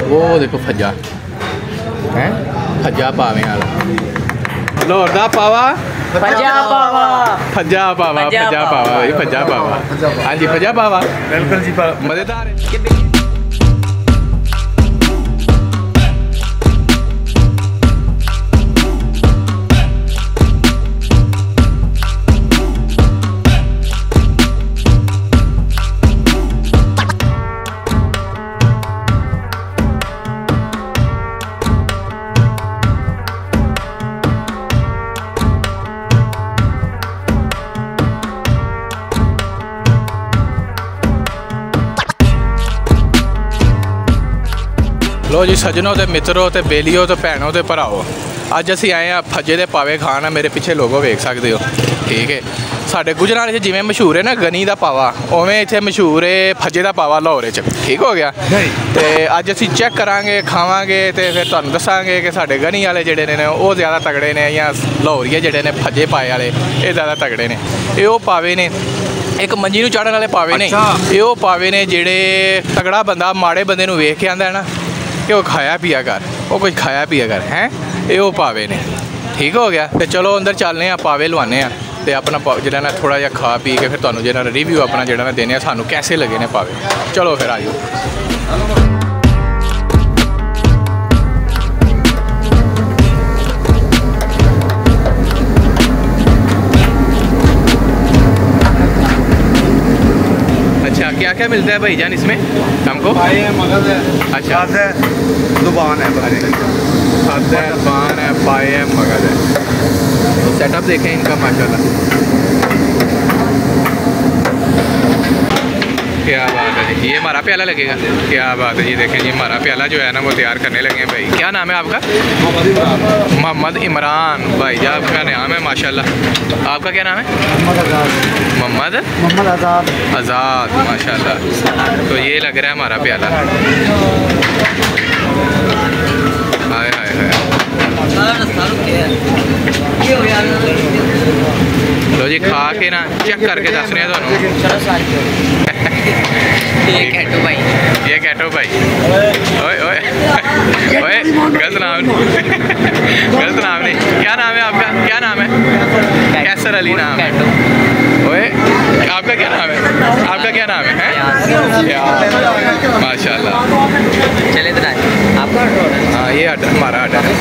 वो देखो फज्जा है, फज्जा पावे वाला लाहौर दा पावा, फज्जा पावा, फज्जा पावा, फज्जा पावा भाई, फज्जा पावा। हाँ जी फज्जा पावा, बिल्कुल जी, मज़ेदार है। लो जी सजनों ते मित्रों ते बेलियो ते भैनों ते भराओ, अज असी आए हैं फज्जे दे पावे खान। मेरे पिछे लोगो वेख सकते हो, ठीक है। साढ़े गुजरात जिमें मशहूर है ना गनी का पावा, उवें इत्थे मशहूर है फज्जे का पावा लाहौर च, ठीक हो गया। तो अज असी चेक करांगे, खावांगे तो फिर तुहानूं दसांगे कि साढ़े गनी वाले जिहड़े ने वो ज़्यादा तगड़े ने या लाहौरिये जिहड़े ने फज्जे पाए वाले ये ज़्यादा तगड़े ने। ये वो पावे ने, एक मंजी नूं चाढ़न वाले पावे ने, ये वो पावे ने जिहड़े तगड़ा बंदा माड़े बंदे नूं वेख के आंदा है ना कि वो खाया पिया कर, वो कुछ खाया पिया कर हैं, ये वो पावे ने, ठीक हो गया। तो चलो अंदर चलने आ, पावे लवाने आ तो अपना जो ना थोड़ा जिहा खा पी के फिर तुहानूं जो रिव्यू अपना जो देने सानूं कैसे लगे ने पावे। चलो फिर आ जाओ। अच्छा क्या क्या मिलता है भाईजान इसमें हमको? मगज़ है, अच्छा है, ज़ुबान है, खाद है, ज़ुबान है, पाए है, मगज़ है। तो सेटअप देखें इनका माशाल्लाह, क्या बात है जी। ये हमारा प्याला लगेगा, क्या बात है जी। देखें जी हमारा प्याला जो है ना वो तैयार करने लगे हैं भाई। क्या नाम है आपका? मोहम्मद इमरान भाई जी, आपका नाम है माशाल्लाह। आपका क्या नाम है? मोहम्मद आज़ाद, आज़ाद माशाल्लाह। तो ये लग रहा है हमारा प्याला। हाय हाय हाय, लो जी खा के ना चेक करके दस रहे हैं तुहानूं। ये कैटो भाई, ये कैटो भाई, ओए ओए ओए गलत नाम नहीं, गलत नाम नहीं। क्या नाम है आपका? क्या नाम है? कैसर अली नाम है। ओए आपका क्या नाम है? आपका क्या नाम है? माशाल्लाह। चले इधर आए, आपका हाँ ये आर्डर हमारा आर्डर है।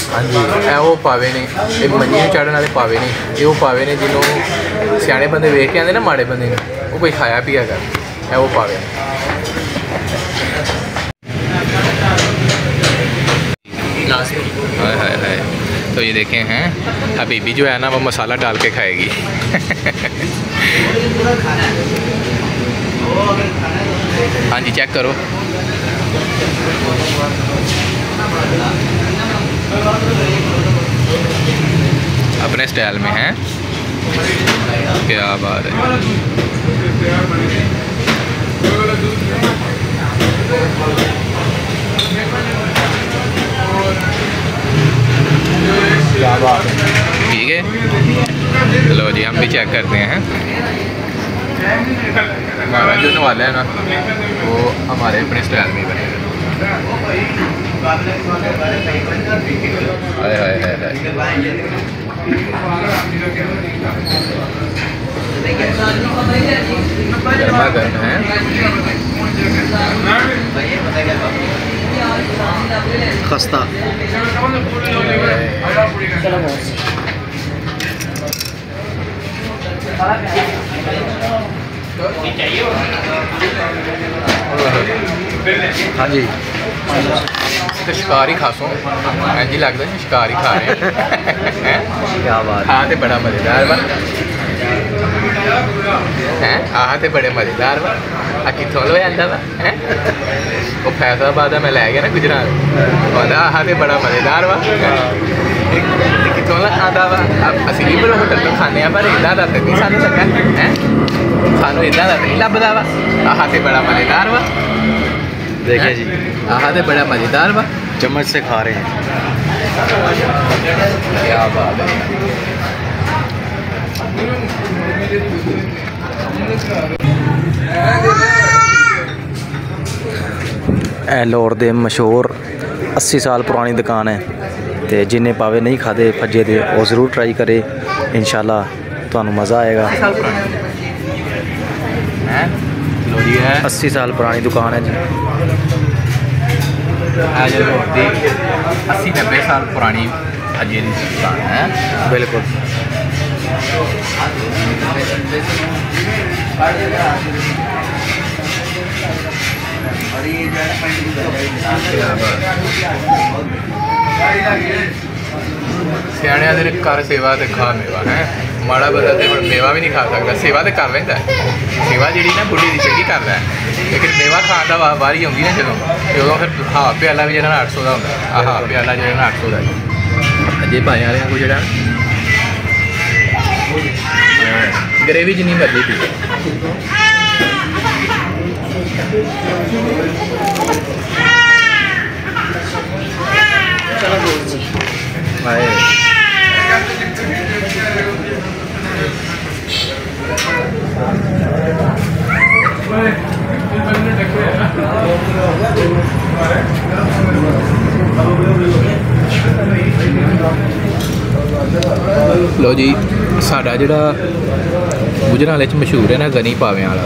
हाँ जी ए वो पावे ने, ये मंजी में चढ़ने वाले पावे ने, ये वो पावे ने जिन्होंने सियाने बंदे वेख के आते ना माड़े बंदे ने वो कोई खाया पिया कर, ए वो पावे। हाय हाय हाय। तो ये देखें हैं हबीबी जो है ना वो मसाला डाल के खाएगी। हाँ जी चेक करो। अपने स्टाइल में है, क्या बात है। क्या बात है, ठीक है। चलो जी हम भी चेक करते हैं। हमारा जो नवाला है ना वो हमारे अपने स्टाइल में बनेगा। हाय हाय हाय हाय, गर्मा गर्म है। खस्ता हाँ जी तो शिकार ही खासो जी लगता है शिकार ही खा रहे हैं। क्या बात, हाँ तो बड़ा मज़ेदार वा है, आह तो बड़े मज़ेदार वा। आ कितों लो आता वा है वो फैसलाबाद मैं लै गया ना गुजरात, कहता आह तो बड़ा मज़ेदार वा। कितों आता वा असी भी बड़े होटल तो खाने पर इदा का तो नहीं सानू लगा है, सानू इदा का तो नहीं लभदा वा। आह तो बड़ा मज़ेदार वा, देखिए जी आह तो बड़ा मज़ेदार वा। चम्मच से खा रहे हैं, क्या बात है। लाहौर दे मशहूर 80 साल पुरानी दुकान है, तो जिन्हें पावे नहीं खाते भज्जे दे वो ज़रूर ट्राई करे, इंशाल्लाह तुहानू मज़ा आएगा। 80 साल पुरानी दुकान है जी। 80-90 साल पुरानी भज्जे की दुकान है। बिल्कुल सियाणिया दे कर सेवा ते खा मेवा है। माड़ा बंदा तो हम मेवा भी नहीं खा सकता, सेवा तो कर लेंदा है। सेवा जी ना बुढ़ी की चंगी करता है, लेकिन मेवा खाण का वारी आती ना जो फिर हाफ प्याला भी जो 800 का होंगे। हाफ प्याला जो 800 का अजे भाई वाले को जो ग्रेवी जिनी मर्जी पी लो जी, साडा जिहड़ा गुजरावाले च मशहूर है ना गनी पावे वाला,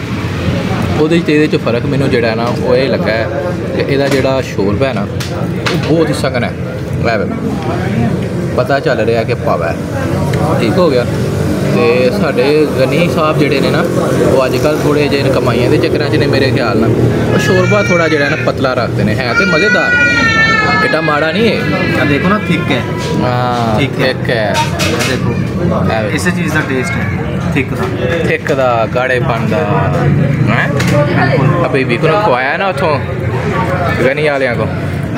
ਉਹਦੇ 'ਚ ਇਹਦੇ 'ਚ फ़र्क मैनू ਜਿਹੜਾ ना वो ये लगा है कि ਇਹਦਾ ਜਿਹੜਾ शोरबा है ना वो बहुत ही सघन है। पता चल रहा कि पावा है, ठीक हो गया। तो साढ़े गनी साहब जोड़े ने ना वो अजकल थोड़े जे कमाइया के चक्कर च ने मेरे ख्याल ना शोरबा थोड़ा जो ना पतला रखते हैं, है तो मज़ेदार, एडा माड़ा नहीं है। देखो ना थिक है, हाँ थिक है, देखो इस चीज़ का टेस्ट है थिक का गाढ़ेपन का है। हबीबी को खवाया ना उतों गनी वाले को,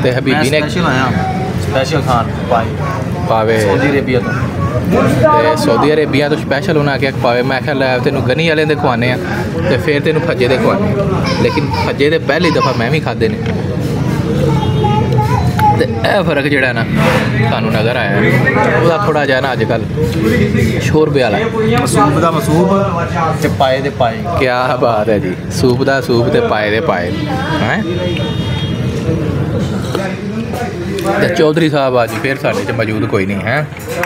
तो हबीबी ने स्पेशल खान पावे सऊदी अरेबिया तो, सऊदी अरेबिया तो स्पैशल उन्हें आख्या पावे। मैं क्या लै तेन गनी वाले दे खवाने तो फिर तेन भज्जे दे खवाने, लेकिन भज्जे दे पहली दफ़ा मैं भी खाधे ने, तो यह फर्क जोड़ा ना सानू नज़र आया वह थोड़ा जहा ना अजकल शोरबे वाला सूप का मसूप ते पाए दे पाए। क्या बात है जी, सूप का सूप ते पाए दे पाए हैं। तो चौधरी साहब आज फिर साढ़े च मौजूद कोई नहीं है,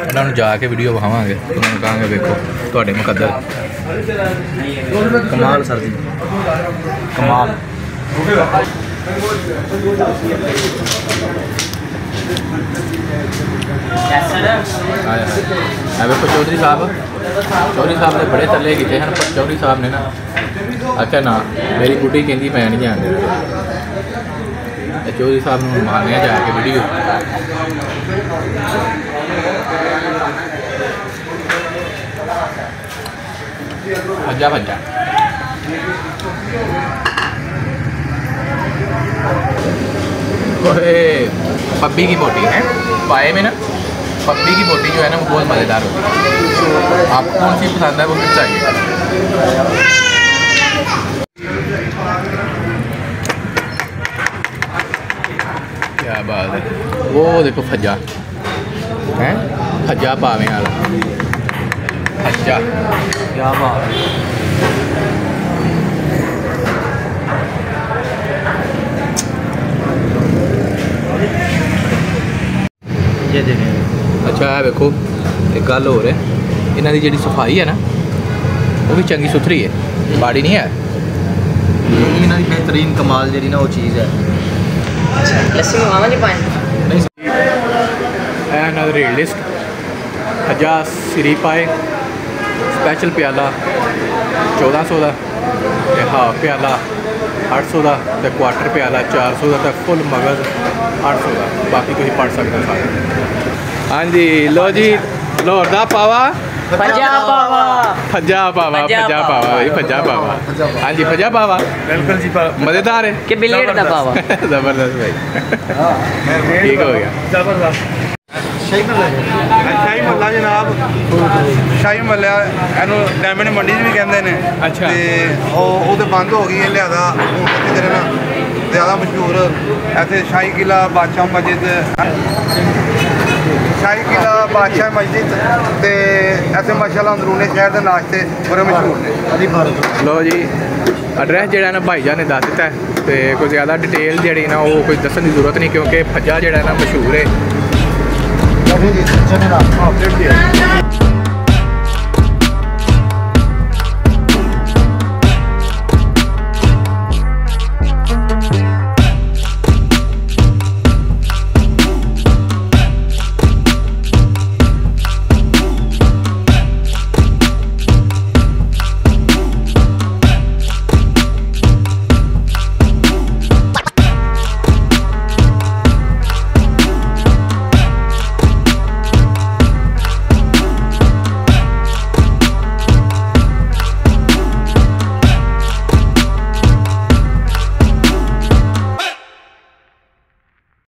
उन्होंने जाके वीडियो विखावांगे, उन्होंने कहांगे वेखो तुहाडे मुकद्दर कमाल सर जी कमाल। वेखो चौधरी साहब ने बड़े तले किए हैं, पर चौधरी साहब ने ना अच्छा ना मेरी बुढ़ी कहती मैं नहीं जान देना, चौधरी साहब ने मारने जाके वीडियो। भज्जा भज्जा पब्बी की बोटी है, पाए में ना पब्बी की बोटी जो है ना वो बहुत मज़ेदार होती है। आपको कौन सी पसंद है वो फिर चाहिए। क्या बात है, वो देखो फज्जा है, फज्जा पावे वाला फज्जा, क्या बात है। ये देखें अच्छा है वेखो एक गल हो रहा है, इन्हों की जी सफाई है ना वो भी चंगी सुथरी है, बाड़ी नहीं है। इन्हों की बेहतरीन कमाल जी ना वो चीज़ है। लस्सी मंगावा जी पानी नहीं रेट लिस्ट खजा सिरी पाए स्पैशल प्याला 1400 का, हाफ प्याला 800 का, क्वार्टर प्याला 400 का, फुल मगज़ 800 का। बाकी तुम पढ़ सकते सारे। हाँ जी लो जी, लाहौर का पावा भज्जा पावा फज्जा पावा फज्जा पावा भाई फज्जा पावा। हाँ जी फज्जा पावा बिल्कुल जी मज़ेदार है कि बिलियर्ड का पावा ज़बरदस्त भाई ठीक हो गया। जबरदस्त शाही मल्ला जनाब, शाही मल्ला एनू डायमंड मंडी भी कहते हैं। अच्छा वो तो बंद हो गई है, लिहाजा इधर ना ज़्यादा मशहूर ऐसे शाही किला बादशाह मस्जिद शाही किला बादशाह मस्जिद ते ऐसे माशाल्लाह अंदरूनी शहर के नाश्ते बड़े मशहूर ने। लो जी एड्रैस जो ना भाईजान ने दस दिता है तो कोई ज़्यादा डिटेल जी ना वो कोई दसन की जरूरत नहीं क्योंकि फज्जा जो ना मशहूर है।